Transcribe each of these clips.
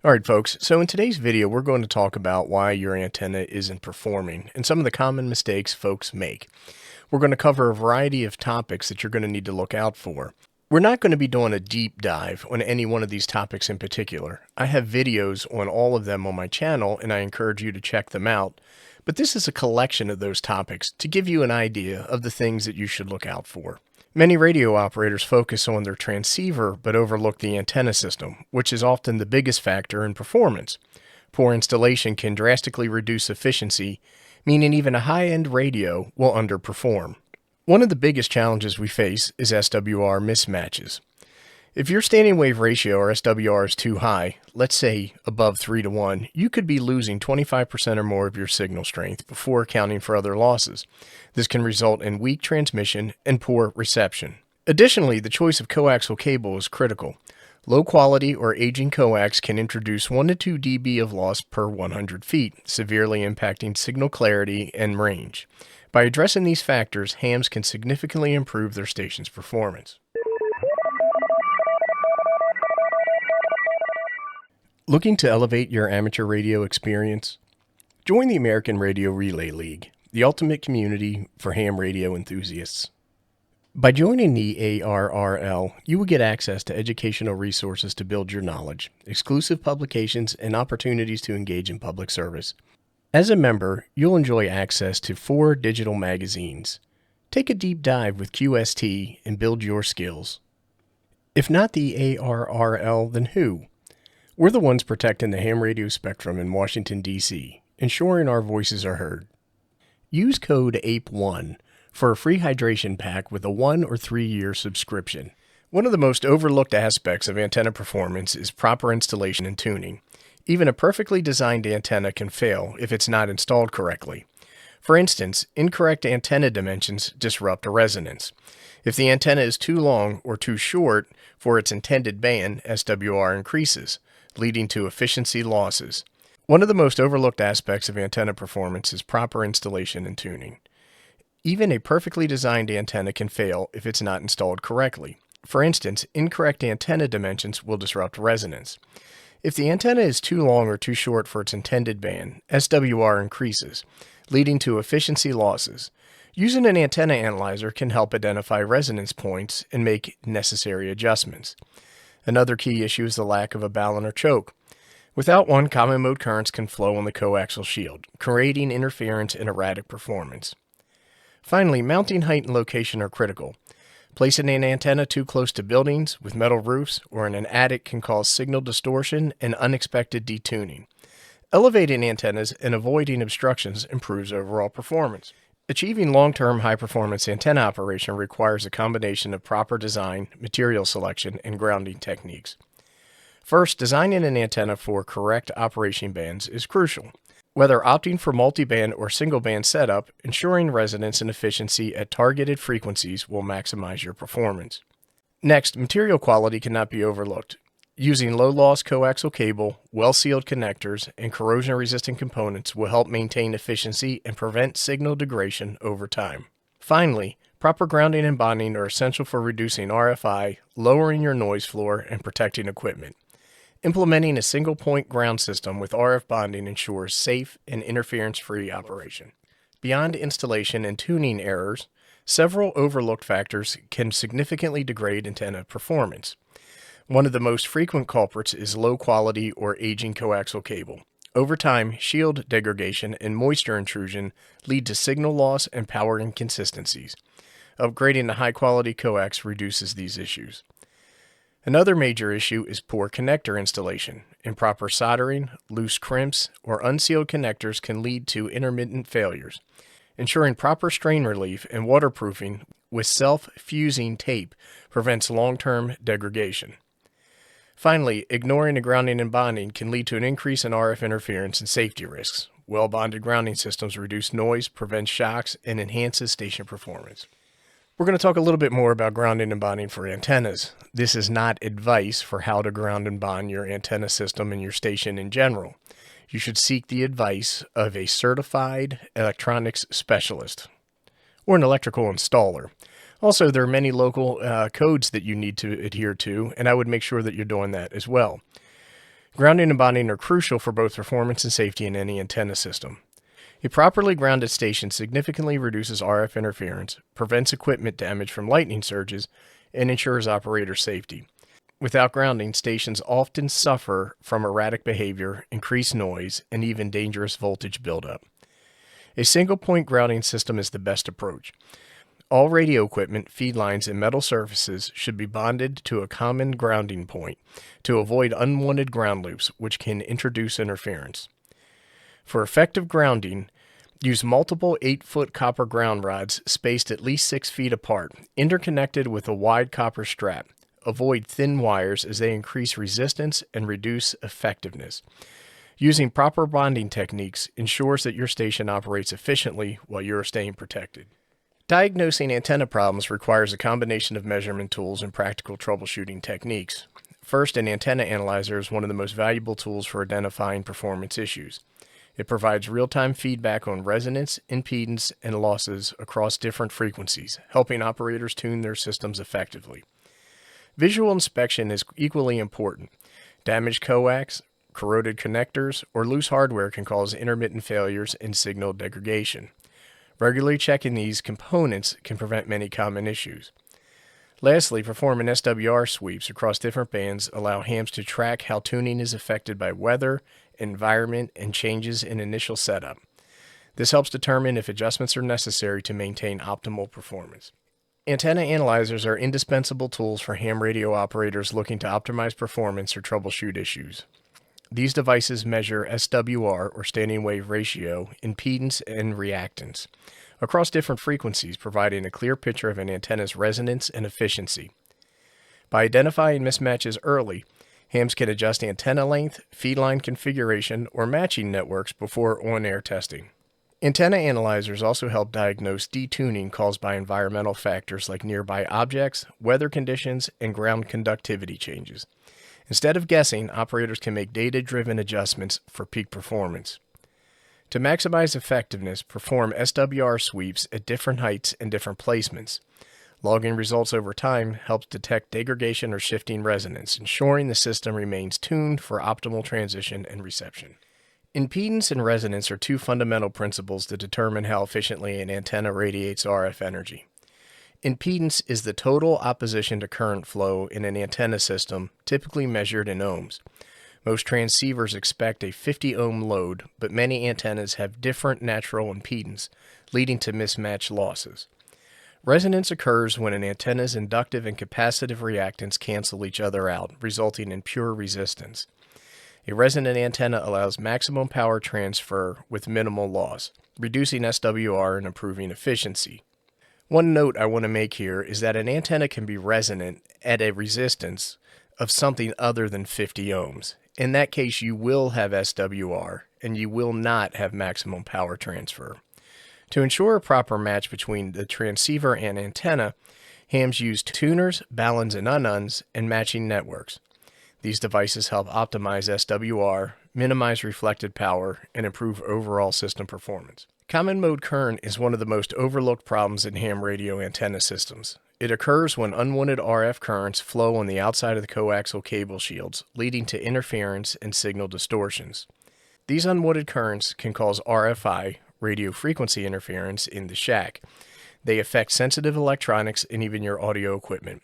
Alright folks, so in today's video we're going to talk about why your antenna isn't performing and some of the common mistakes folks make. We're going to cover a variety of topics that you're going to need to look out for. We're not going to be doing a deep dive on any one of these topics in particular. I have videos on all of them on my channel and I encourage you to check them out. But this is a collection of those topics to give you an idea of the things that you should look out for. Many radio operators focus on their transceiver but overlook the antenna system, which is often the biggest factor in performance. Poor installation can drastically reduce efficiency, meaning even a high-end radio will underperform. One of the biggest challenges we face is SWR mismatches. If your standing wave ratio or SWR is too high, let's say above 3:1, you could be losing 25% or more of your signal strength before accounting for other losses. This can result in weak transmission and poor reception. Additionally, the choice of coaxial cable is critical. Low quality or aging coax can introduce 1 to 2 dB of loss per 100 feet, severely impacting signal clarity and range. By addressing these factors, hams can significantly improve their station's performance. Looking to elevate your amateur radio experience? Join the American Radio Relay League, the ultimate community for ham radio enthusiasts. By joining the ARRL, you will get access to educational resources to build your knowledge, exclusive publications, and opportunities to engage in public service. As a member, you'll enjoy access to 4 digital magazines. Take a deep dive with QST and build your skills. If not the ARRL, then who? We're the ones protecting the ham radio spectrum in Washington, D.C., ensuring our voices are heard. Use code APE1 for a free hydration pack with a 1 or 3-year subscription. One of the most overlooked aspects of antenna performance is proper installation and tuning. Even a perfectly designed antenna can fail if it's not installed correctly. For instance, incorrect antenna dimensions disrupt a resonance. If the antenna is too long or too short for its intended band, SWR increases, leading to efficiency losses. One of the most overlooked aspects of antenna performance is proper installation and tuning. Even a perfectly designed antenna can fail if it's not installed correctly. For instance, incorrect antenna dimensions will disrupt resonance. If the antenna is too long or too short for its intended band, SWR increases, leading to efficiency losses. Using an antenna analyzer can help identify resonance points and make necessary adjustments. Another key issue is the lack of a balun or choke. Without one, common mode currents can flow on the coaxial shield, creating interference and erratic performance. Finally, mounting height and location are critical. Placing an antenna too close to buildings with metal roofs or in an attic can cause signal distortion and unexpected detuning. Elevating antennas and avoiding obstructions improves overall performance. Achieving long-term high-performance antenna operation requires a combination of proper design, material selection, and grounding techniques. First, designing an antenna for correct operation bands is crucial. Whether opting for multi-band or single-band setup, ensuring resonance and efficiency at targeted frequencies will maximize your performance. Next, material quality cannot be overlooked. Using low-loss coaxial cable, well-sealed connectors, and corrosion-resistant components will help maintain efficiency and prevent signal degradation over time. Finally, proper grounding and bonding are essential for reducing RFI, lowering your noise floor, and protecting equipment. Implementing a single-point ground system with RF bonding ensures safe and interference-free operation. Beyond installation and tuning errors, several overlooked factors can significantly degrade antenna performance. One of the most frequent culprits is low quality or aging coaxial cable. Over time, shield degradation and moisture intrusion lead to signal loss and power inconsistencies. Upgrading to high-quality coax reduces these issues. Another major issue is poor connector installation. Improper soldering, loose crimps, or unsealed connectors can lead to intermittent failures. Ensuring proper strain relief and waterproofing with self-fusing tape prevents long-term degradation. Finally, ignoring the grounding and bonding can lead to an increase in RF interference and safety risks. Well-bonded grounding systems reduce noise, prevent shocks, and enhances station performance. We're going to talk a little bit more about grounding and bonding for antennas. This is not advice for how to ground and bond your antenna system and your station in general. You should seek the advice of a certified electronics specialist or an electrical installer. Also, there are many local codes that you need to adhere to, and I would make sure that you're doing that as well. Grounding and bonding are crucial for both performance and safety in any antenna system. A properly grounded station significantly reduces RF interference, prevents equipment damage from lightning surges, and ensures operator safety. Without grounding, stations often suffer from erratic behavior, increased noise, and even dangerous voltage buildup. A single-point grounding system is the best approach. All radio equipment, feed lines, and metal surfaces should be bonded to a common grounding point to avoid unwanted ground loops, which can introduce interference. For effective grounding, use multiple 8-foot copper ground rods spaced at least 6 feet apart, interconnected with a wide copper strap. Avoid thin wires as they increase resistance and reduce effectiveness. Using proper bonding techniques ensures that your station operates efficiently while you are staying protected. Diagnosing antenna problems requires a combination of measurement tools and practical troubleshooting techniques. First, an antenna analyzer is one of the most valuable tools for identifying performance issues. It provides real-time feedback on resonance, impedance, and losses across different frequencies, helping operators tune their systems effectively. Visual inspection is equally important. Damaged coax, corroded connectors, or loose hardware can cause intermittent failures and signal degradation. Regularly checking these components can prevent many common issues. Lastly, performing SWR sweeps across different bands allow hams to track how tuning is affected by weather, environment, and changes in initial setup. This helps determine if adjustments are necessary to maintain optimal performance. Antenna analyzers are indispensable tools for ham radio operators looking to optimize performance or troubleshoot issues. These devices measure SWR, or standing wave ratio, impedance, and reactance across different frequencies, providing a clear picture of an antenna's resonance and efficiency. By identifying mismatches early, hams can adjust antenna length, feed line configuration, or matching networks before on-air testing. Antenna analyzers also help diagnose detuning caused by environmental factors like nearby objects, weather conditions, and ground conductivity changes. Instead of guessing, operators can make data-driven adjustments for peak performance. To maximize effectiveness, perform SWR sweeps at different heights and different placements. Logging results over time helps detect degradation or shifting resonance, ensuring the system remains tuned for optimal transition and reception. Impedance and resonance are two fundamental principles that determine how efficiently an antenna radiates RF energy. Impedance is the total opposition to current flow in an antenna system, typically measured in ohms. Most transceivers expect a 50 ohm load, but many antennas have different natural impedance, leading to mismatched losses. Resonance occurs when an antenna's inductive and capacitive reactance cancel each other out, resulting in pure resistance. A resonant antenna allows maximum power transfer with minimal loss, reducing SWR and improving efficiency. One note I want to make here is that an antenna can be resonant at a resistance of something other than 50 ohms. In that case, you will have SWR, and you will not have maximum power transfer. To ensure a proper match between the transceiver and antenna, hams use tuners, balun and ununs, and matching networks. These devices help optimize SWR, minimize reflected power, and improve overall system performance. Common mode current is one of the most overlooked problems in ham radio antenna systems. It occurs when unwanted RF currents flow on the outside of the coaxial cable shields, leading to interference and signal distortions. These unwanted currents can cause RFI, radio frequency interference, in the shack. They affect sensitive electronics and even your audio equipment.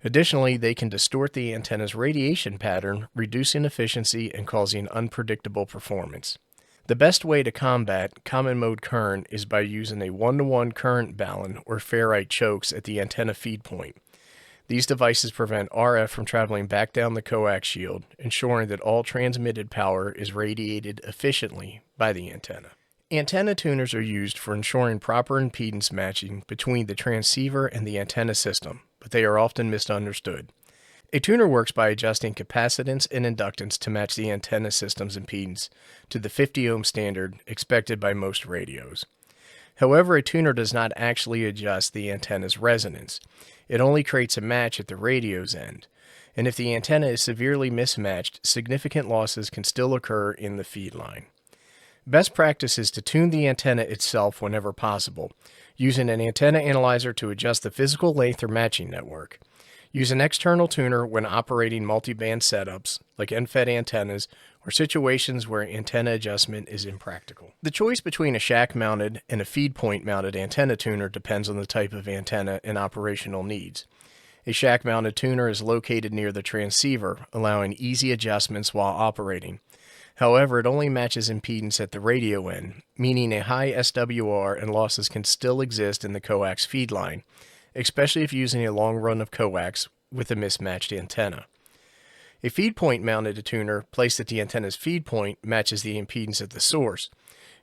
Additionally, they can distort the antenna's radiation pattern, reducing efficiency and causing unpredictable performance. The best way to combat common mode current is by using a 1-to-1 current balun or ferrite chokes at the antenna feed point. These devices prevent RF from traveling back down the coax shield, ensuring that all transmitted power is radiated efficiently by the antenna. Antenna tuners are used for ensuring proper impedance matching between the transceiver and the antenna system, but they are often misunderstood. A tuner works by adjusting capacitance and inductance to match the antenna system's impedance to the 50 ohm standard expected by most radios. However, a tuner does not actually adjust the antenna's resonance. It only creates a match at the radio's end, and if the antenna is severely mismatched, significant losses can still occur in the feed line. Best practice is to tune the antenna itself whenever possible, using an antenna analyzer to adjust the physical length or matching network. Use an external tuner when operating multi-band setups, like end-fed antennas, or situations where antenna adjustment is impractical. The choice between a shack-mounted and a feed-point-mounted antenna tuner depends on the type of antenna and operational needs. A shack-mounted tuner is located near the transceiver, allowing easy adjustments while operating. However, it only matches impedance at the radio end, meaning a high SWR and losses can still exist in the coax feed line, especially if using a long run of coax with a mismatched antenna. A feed point mounted tuner placed at the antenna's feed point matches the impedance at the source,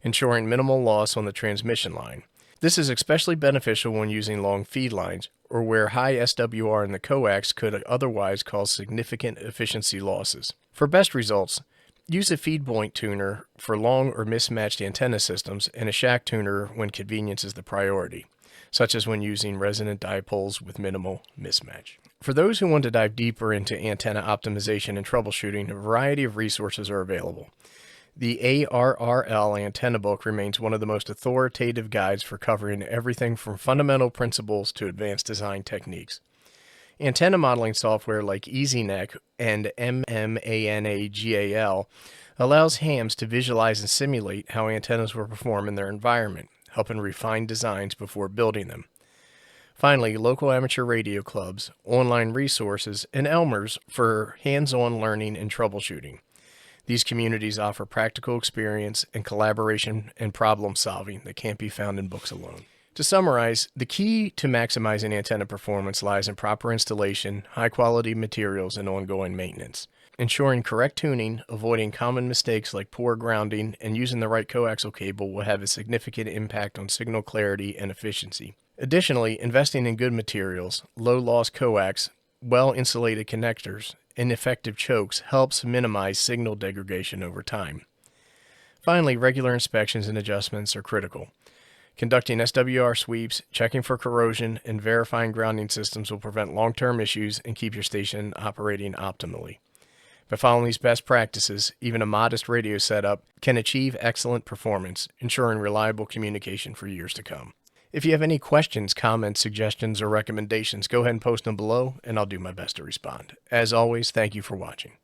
ensuring minimal loss on the transmission line. This is especially beneficial when using long feed lines, or where high SWR in the coax could otherwise cause significant efficiency losses. For best results, use a feed point tuner for long or mismatched antenna systems and a shack tuner when convenience is the priority, such as when using resonant dipoles with minimal mismatch. For those who want to dive deeper into antenna optimization and troubleshooting, a variety of resources are available. The ARRL Antenna Book remains one of the most authoritative guides for covering everything from fundamental principles to advanced design techniques. Antenna modeling software like EasyNet and MMANAGAL allows hams to visualize and simulate how antennas will perform in their environment, helping refine designs before building them. Finally, local amateur radio clubs, online resources, and Elmers for hands-on learning and troubleshooting. These communities offer practical experience and collaboration and problem solving that can't be found in books alone. To summarize, the key to maximizing antenna performance lies in proper installation, high-quality materials, and ongoing maintenance. Ensuring correct tuning, avoiding common mistakes like poor grounding, and using the right coaxial cable will have a significant impact on signal clarity and efficiency. Additionally, investing in good materials, low-loss coax, well-insulated connectors, and effective chokes helps minimize signal degradation over time. Finally, regular inspections and adjustments are critical. Conducting SWR sweeps, checking for corrosion, and verifying grounding systems will prevent long-term issues and keep your station operating optimally. By following these best practices, even a modest radio setup can achieve excellent performance, ensuring reliable communication for years to come. If you have any questions, comments, suggestions, or recommendations, go ahead and post them below, and I'll do my best to respond. As always, thank you for watching.